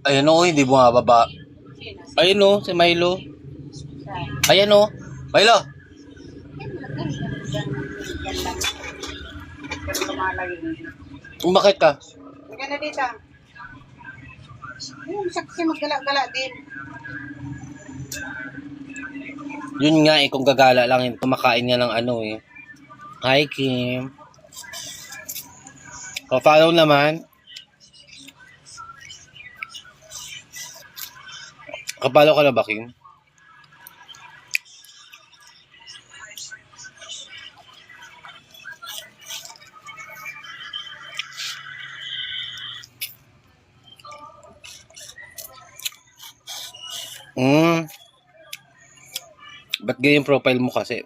Ayun o, hindi bumababa. Ayun o, si Milo. Ayan o. Milo! Bakit ka? Huwag na dito. Yung saksi maggala-gala din. Yun nga eh, kung gagala lang, kumakain niya ng ano eh. Hi, Kim. Pa-follow naman. Kapalo ka na ba, Kim? Ba't ganyan profile mo kasi?